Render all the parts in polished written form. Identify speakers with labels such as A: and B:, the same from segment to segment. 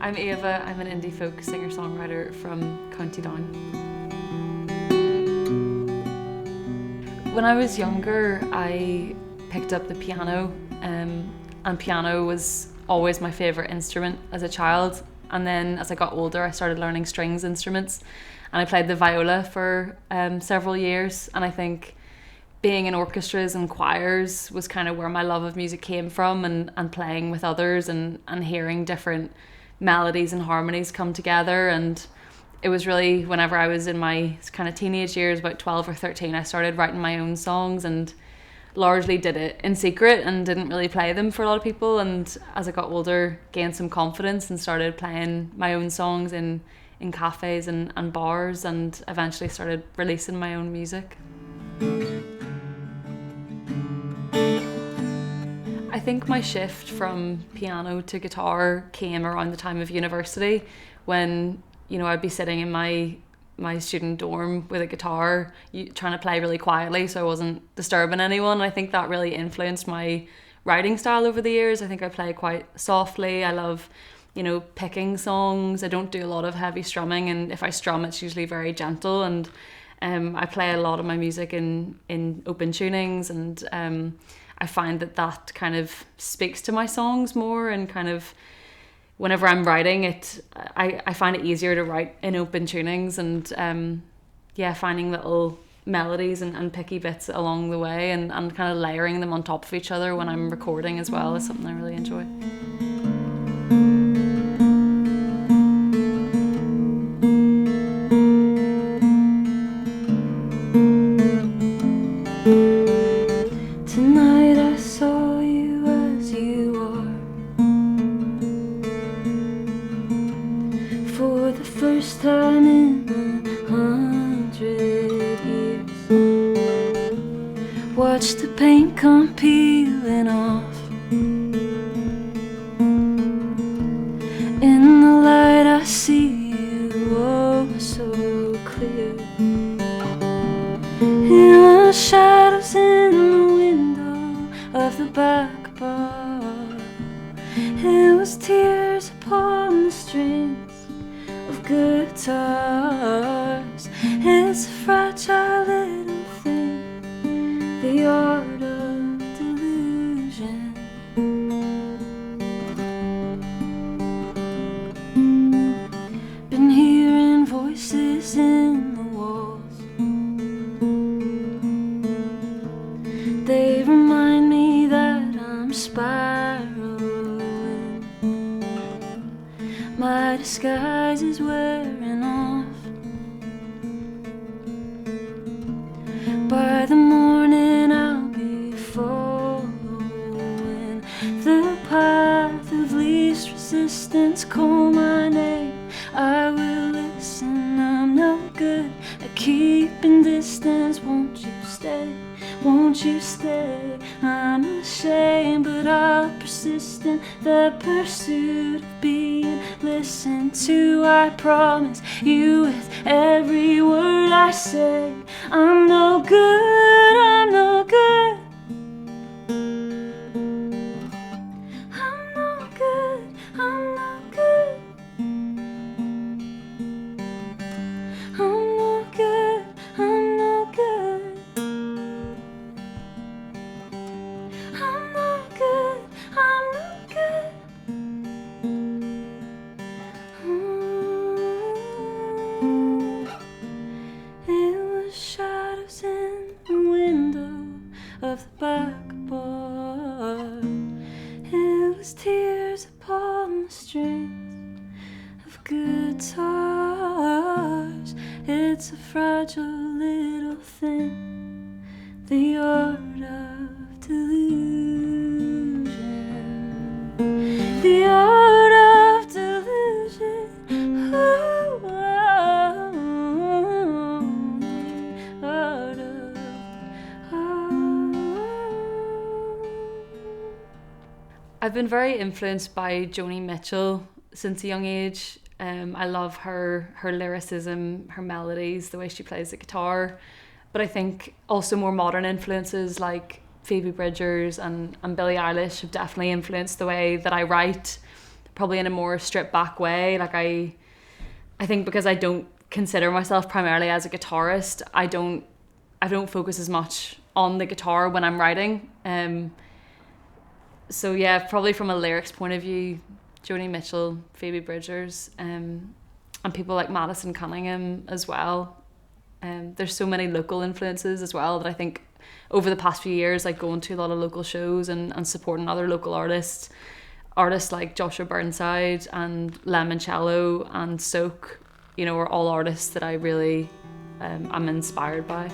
A: I'm AOIBHA. I'm an indie folk singer-songwriter from County Down. When I was younger, I picked up the piano, and piano was always my favourite instrument as a child. And then as I got older, I started learning strings instruments, and I played the viola for several years. And I think being in orchestras and choirs was kind of where my love of music came from, and playing with others and hearing different melodies and harmonies come together. And it was really whenever I was in my kind of teenage years, about 12 or 13, I started writing my own songs, and largely did it in secret and didn't really play them for a lot of people. And as I got older, gained some confidence and started playing my own songs in cafes and bars, and eventually started releasing my own music. I think my shift from piano to guitar came around the time of university, when, you know, I'd be sitting in my student dorm with a guitar, trying to play really quietly so I wasn't disturbing anyone. I think that really influenced my writing style over the years. I think I play quite softly. I love, you know, picking songs. I don't do a lot of heavy strumming, and if I strum, it's usually very gentle. And I play a lot of my music in open tunings, and I find that kind of speaks to my songs more, and kind of whenever I'm writing it, I find it easier to write in open tunings, and finding little melodies and picky bits along the way, and kind of layering them on top of each other when I'm recording as well is something I really enjoy.
B: Watch the paint come peeling off. In the light I see you, oh so clear. In the shadows in the window of the back bar, it was tears upon the strings of guitars. It's a fragile little thing, the art of delusion. Been hearing voices in the walls. They remind me that I'm spiraling. My disguise is wearing off. By the morning I'll be following the path of least resistance. Call my name, I will listen. I'm no good at keeping distance. Won't you stay? Won't you stay? I'm ashamed, but I'll persist in the pursuit of being listened to. I promise you with every word I say, I'm no good, I'm no good. I'm no good, I'm no good. I'm no good, I'm no good. I'm no good, I'm no good. It was shadows in the window of the back bar. It was tears upon the strings of guitars. It's a fragile little thing, the art of delusion. The art of delusion. Ooh, art of,
A: I've been very influenced by Joni Mitchell since a young age. I love her lyricism, her melodies, the way she plays the guitar. But I think also more modern influences like Phoebe Bridgers and Billie Eilish have definitely influenced the way that I write. probably in a more stripped back way. Like I think because I don't consider myself primarily as a guitarist, I don't focus as much on the guitar when I'm writing. So yeah, probably from a lyrics point of view, Joni Mitchell, Phoebe Bridgers, and people like Madison Cunningham as well. There's so many local influences as well that I think over the past few years, like going to a lot of local shows and supporting other local artists like Joshua Burnside and Lemoncello and Soak, you know, are all artists that I really am inspired by.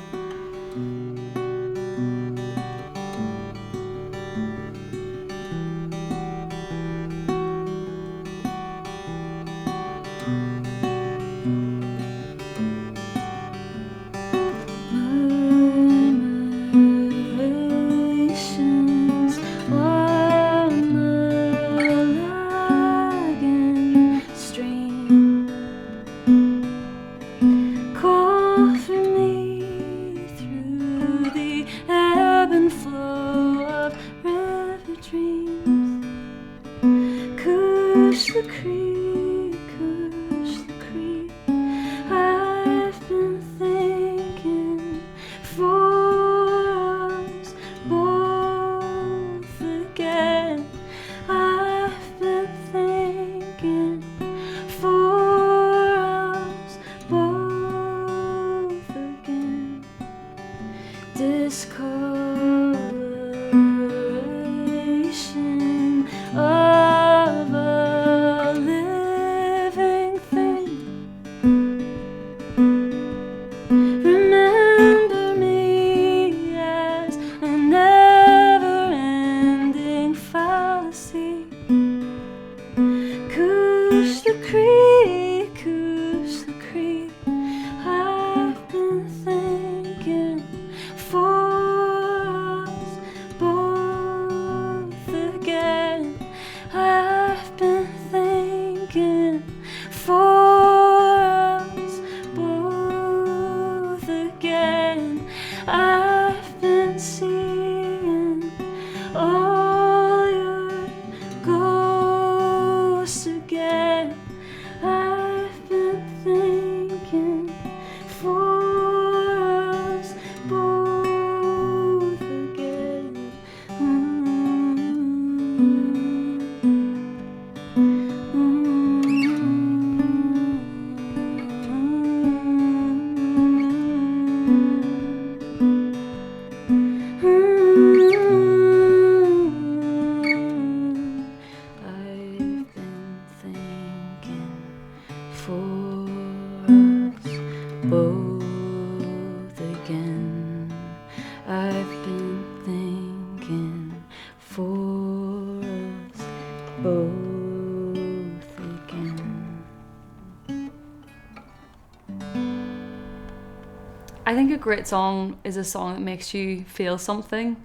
A: I think a great song is a song that makes you feel something,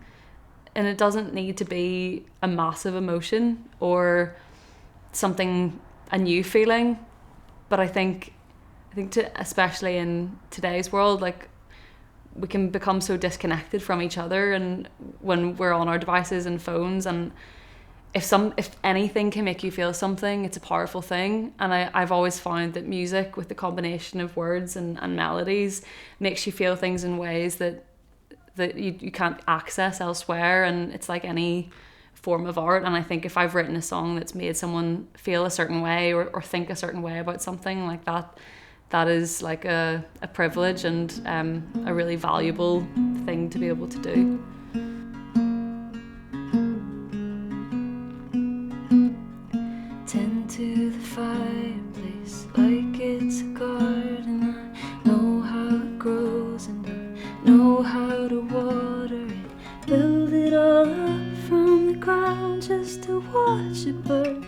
A: and it doesn't need to be a massive emotion or something, a new feeling. But I think especially in today's world, like, we can become so disconnected from each other, and when we're on our devices and phones, and if anything can make you feel something, it's a powerful thing. And I've always found that music, with the combination of words and melodies, makes you feel things in ways that you can't access elsewhere. And it's like any form of art. And I think if I've written a song that's made someone feel a certain way or think a certain way about something, like that is like a privilege and a really valuable thing to be able to do.
B: Tend to the fireplace like it's a garden. I know how it grows and I know how to water it. Build it all up from the ground just to watch it burn.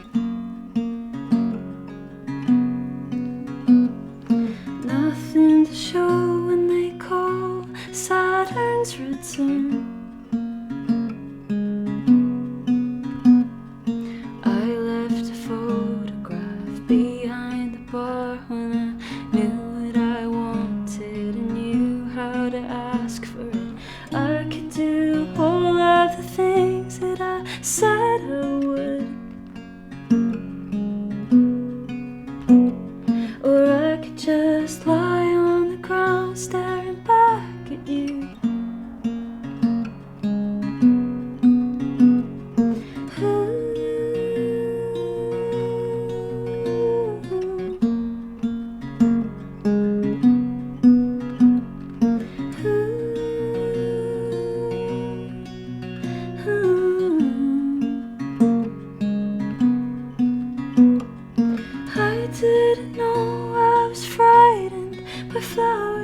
B: Nothing to show when they call Saturn's return. Said I would.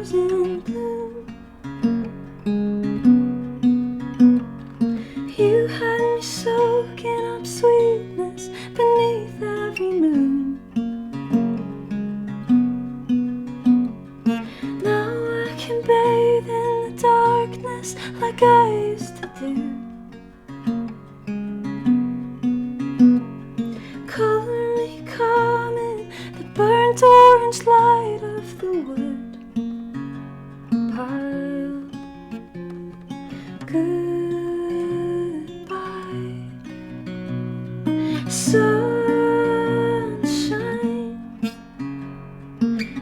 B: flowers in bloom. You had me soaking up sweetness beneath every moon. Now I can bathe in the darkness like I used to do. Color me calm in the burnt orange light of the wood pile. Goodbye, sunshine,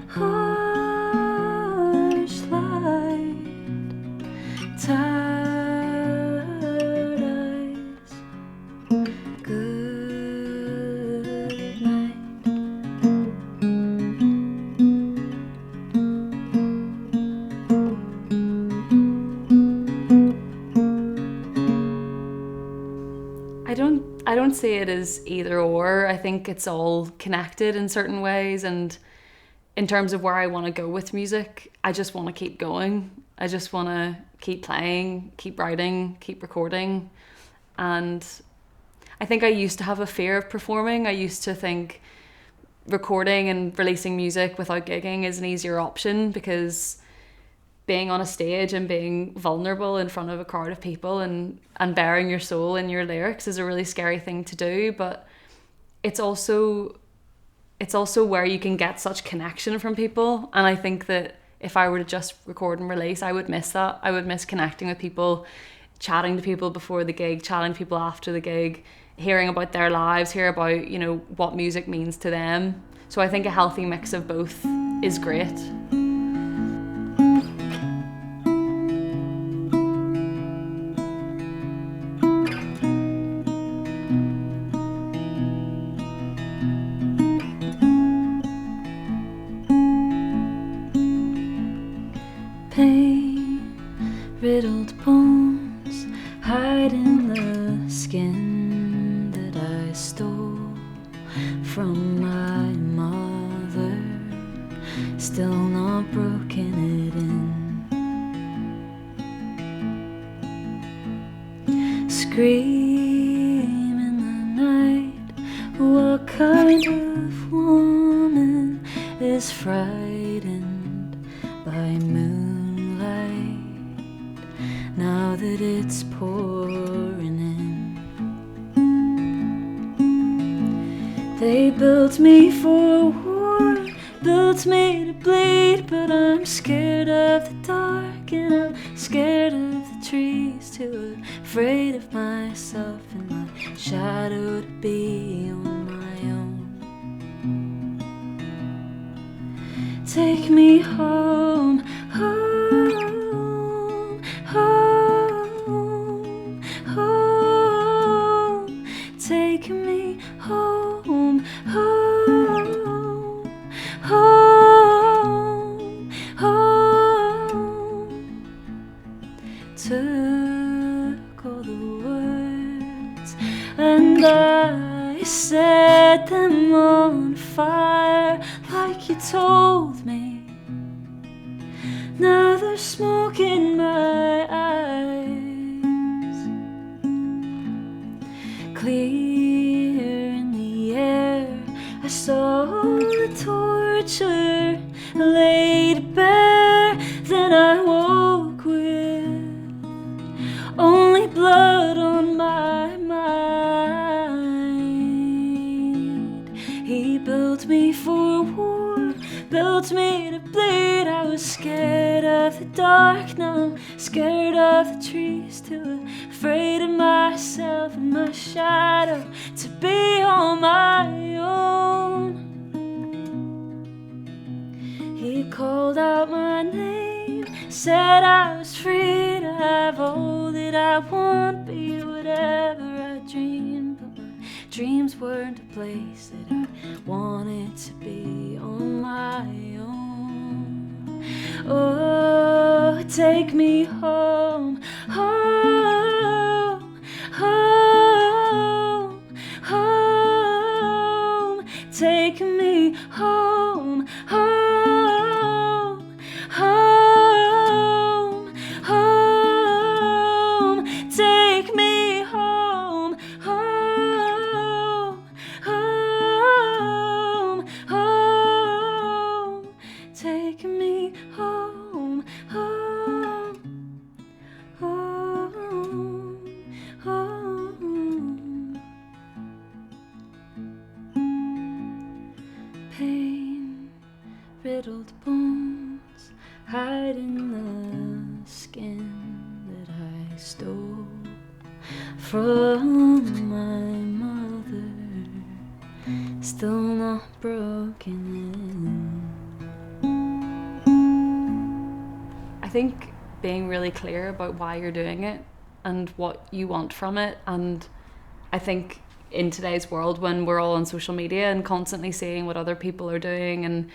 B: harsh light, tired eyes. Good night.
A: I don't see it as either or. I think it's all connected in certain ways, and in terms of where I want to go with music, I just want to keep going. I just want to keep playing, keep writing, keep recording. And I think I used to have a fear of performing. I used to think recording and releasing music without gigging is an easier option, because being on a stage and being vulnerable in front of a crowd of people and bearing your soul in your lyrics is a really scary thing to do. But it's also where you can get such connection from people. And I think that if I were to just record and release, I would miss that. I would miss connecting with people, chatting to people before the gig, chatting to people after the gig, hearing about their lives, hear about, you know, what music means to them. So I think a healthy mix of both is great.
B: Pain, riddled bones, hide in the skin that I stole from my mother, still not broken it in. Scream in the night, what kind of woman is frightened by moonlight? Now that it's pouring in, they built me for war, built me to bleed, but I'm scared of the dark and I'm scared of the trees, too afraid of myself and my shadow to be on my own. Take me home, home, home, home. Take me home, home, home, home. Took all the words and I set them on fire like you told me. Now there's smoke in my eyes, clear in the air. I saw the torture laid bare. Then I woke with only blood on my mind. He built me for war, built me to bleed. I was scared of the dark, now I'm scared of the trees, too afraid of myself and my shadow to be on my own. He called out my name, said I was free to have all that I want, be whatever I dream. But my dreams weren't a place that I wanted to be on my own. Oh, take me home, home, home, home. Take me home, home, home. riddled bones hide in the skin that I stole from my mother, still not broken in.
A: I think being really clear about why you're doing it and what you want from it, and I think in today's world when we're all on social media and constantly seeing what other people are doing, and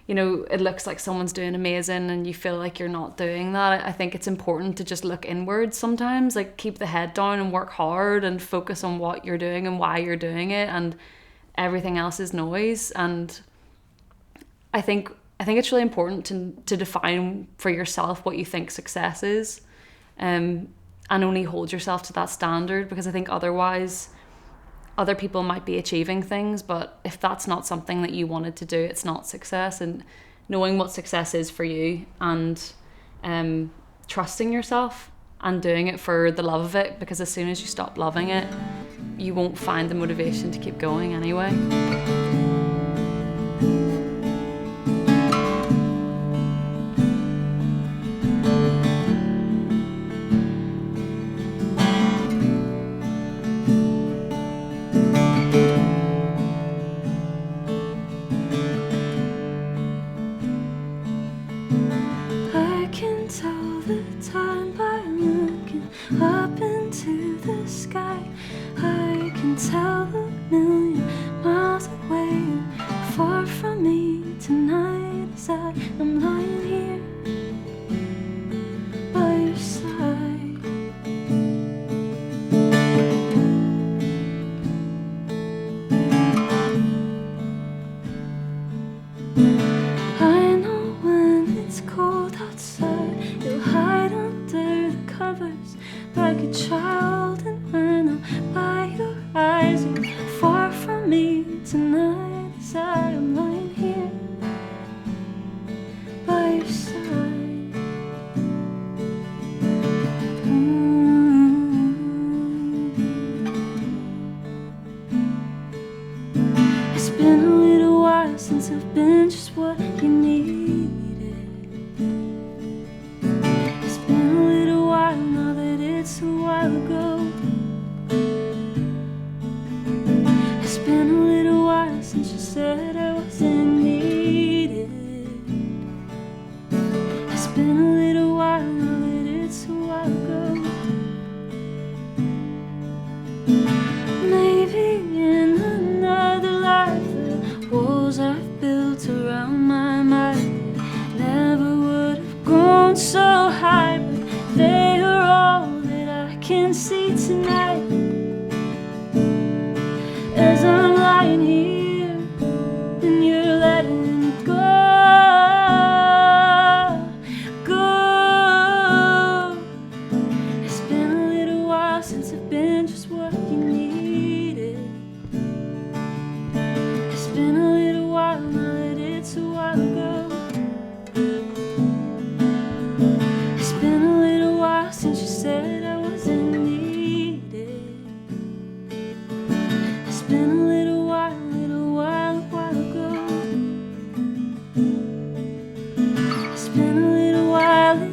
A: you know, it looks like someone's doing amazing and you feel like you're not doing that, I think it's important to just look inwards sometimes, like keep the head down and work hard and focus on what you're doing and why you're doing it, and everything else is noise. And I think it's really important to define for yourself what you think success is, and only hold yourself to that standard, because I think otherwise other people might be achieving things, but if that's not something that you wanted to do, it's not success. And knowing what success is for you, and trusting yourself and doing it for the love of it, because as soon as you stop loving it, you won't find the motivation to keep going anyway.
B: Up into the sky, I can tell the million miles away, far from me tonight, as I am lying here by your side. I know when it's cold outside, you'll hide under the covers like a child, and when I'm by your eyes, you're far from me tonight, as I am lying here by your side. It's been a little while since I've been just what you needed. It's been a little while now that it's a while ago. It's been a little while since you said I wasn't needed. It's been a little while now that it's a while ago. Maybe in another life, the walls I've built around my mind never would have grown so high, but they are all that I can see tonight, as I'm lying here and you're letting go. It's been a little while since I've been just what you needed. It's been a little while now that it's a while ago. It's been a little while since you said I wasn't needed. It's been a little while ago. It's been a little while ago.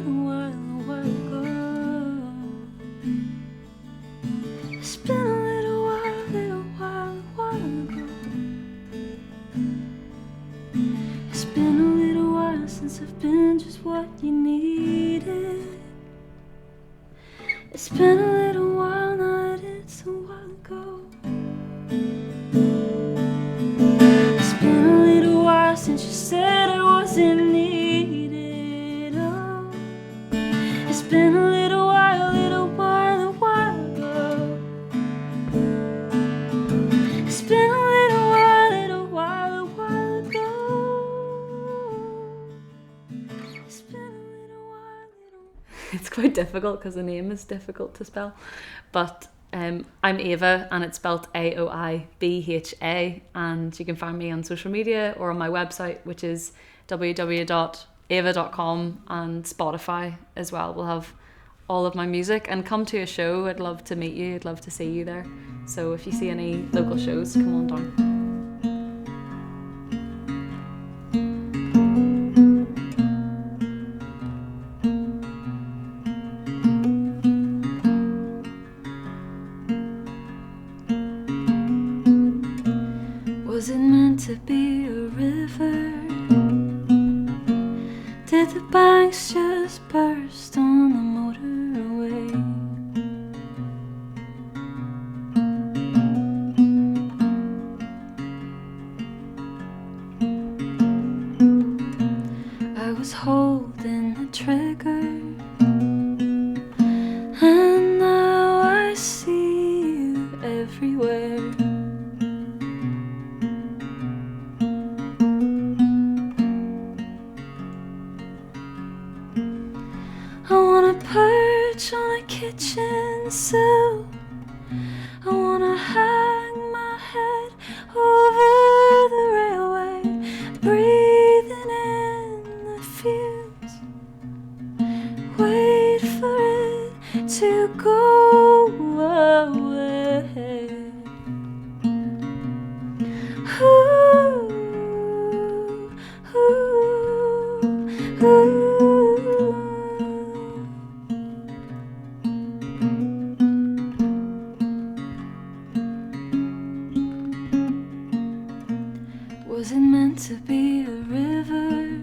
B: It's been a little while ago. It's been a little while since I've been just what you needed. It's been a little while now that it's a while ago. It's been a little while since you said I wasn't needed. Oh, it's been a little while ago. It's been a little while ago. It's been a little while.
A: It's quite difficult because the name is difficult to spell, but I'm Ava, and it's spelled AOIBHA, and you can find me on social media or on my website, which is www.ava.com, and Spotify as well. We'll have all of my music, and come to a show. I'd love to meet you. I'd love to see you there. So if you see any local shows, come on down.
B: Was it meant to be a river? Did the banks just burst on the motorway? I was holding the trigger, and now I see you everywhere. I wanna perch on a kitchen sill. I wanna hang my head over the railway, breathing in the fumes. Wait for it to go away. Ooh, ooh, ooh. Was it meant to be a river?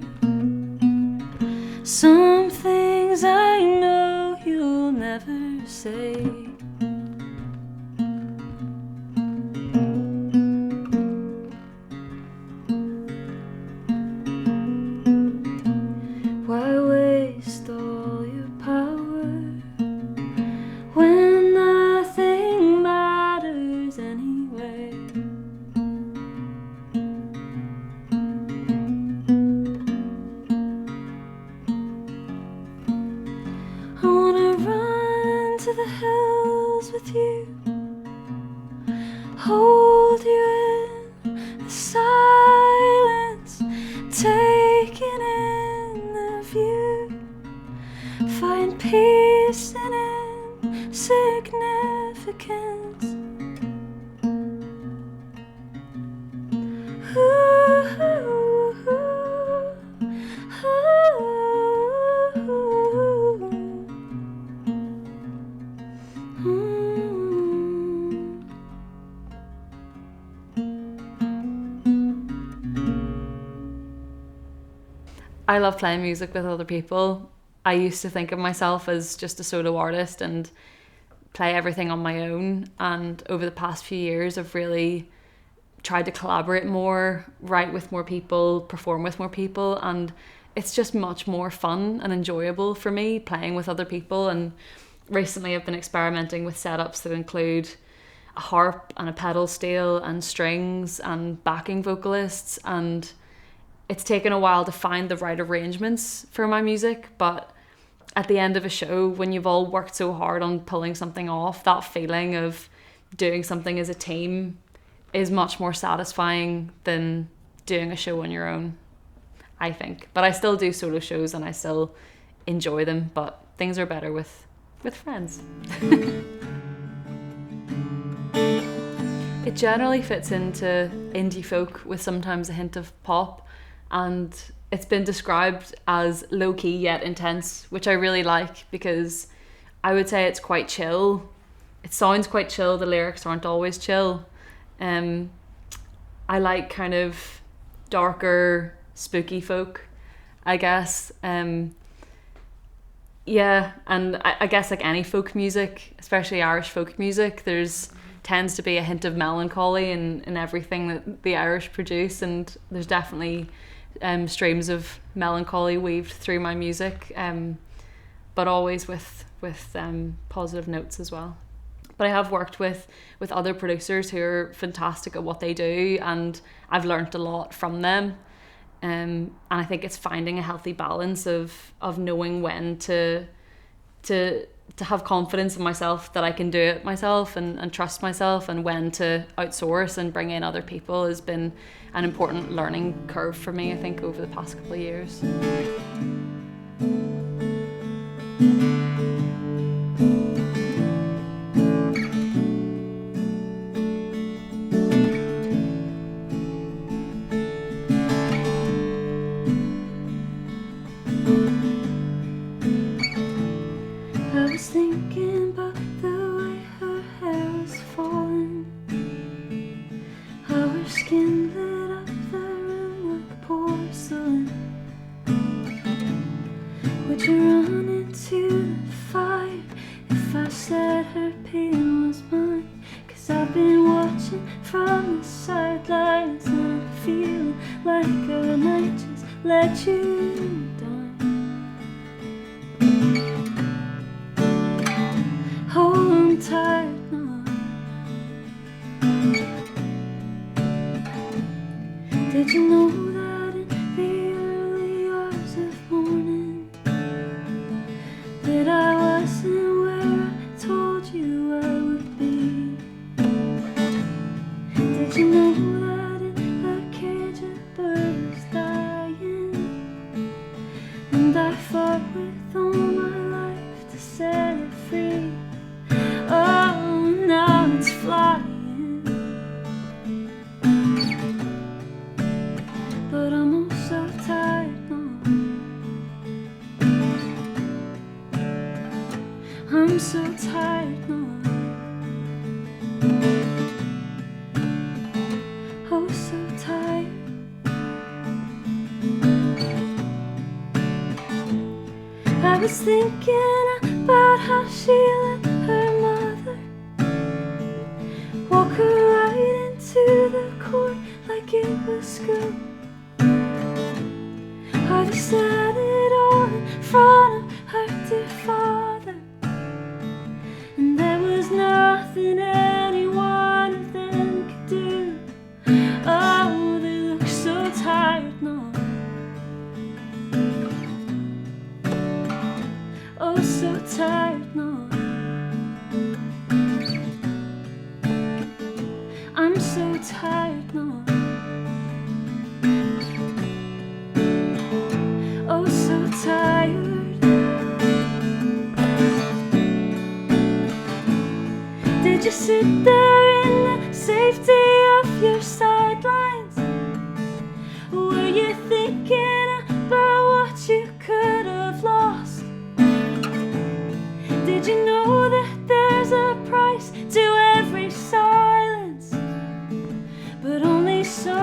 B: Some things I know you'll never say. Why waste all your power when nothing matters anyway? I wanna run to the hills with you, hold you in the silence, taking in the view, find peace in insignificance. Ooh, ooh, ooh.
A: I love playing music with other people. I used to think of myself as just a solo artist and play everything on my own. And over the past few years, I've really tried to collaborate more, write with more people, perform with more people. And it's just much more fun and enjoyable for me playing with other people. And recently I've been experimenting with setups that include a harp and a pedal steel and strings and backing vocalists, and it's taken a while to find the right arrangements for my music, but at the end of a show, when you've all worked so hard on pulling something off, that feeling of doing something as a team is much more satisfying than doing a show on your own, I think. But I still do solo shows and I still enjoy them, but things are better with friends. It generally fits into indie folk with sometimes a hint of pop, and it's been described as low-key yet intense, which I really like because I would say it's quite chill. It sounds quite chill, the lyrics aren't always chill. I like kind of darker, spooky folk, I guess. Yeah, and I guess like any folk music, especially Irish folk music, tends to be a hint of melancholy in everything that the Irish produce, and there's definitely streams of melancholy weaved through my music, but always with positive notes as well. But I have worked with other producers who are fantastic at what they do, and I've learnt a lot from them. And I think it's finding a healthy balance of knowing when to have confidence in myself that I can do it myself and trust myself, and when to outsource and bring in other people has been an important learning curve for me, I think, over the past couple of years.
B: I was thinking about the way her hair was falling, how her skin lit up the room like porcelain. Would you run into the fire if I said her pain was mine? 'Cause I've been watching from the sidelines and I feel like I might just let you down. Oh, I'm tired now. Did you know that in the early hours of morning that I wasn't where I told you I would be? Did you know that in a cage a bird was dying and I fought with all my life to set it free? Oh, now it's flying. But I'm also tired now. I'm so tired now. Oh, so tired. I was thinking about how she let her mother walk her right into the court like it was school. How they said it all in front of her dear father, and there was nothing any one of them could do. Oh, they look so tired now. Oh, so tired now. I'm so tired now. Oh, so tired. Did you sit there in the safety of your sidelines? Were you thinking about what you could have lost? Did you know that there's a price to every silence? But only so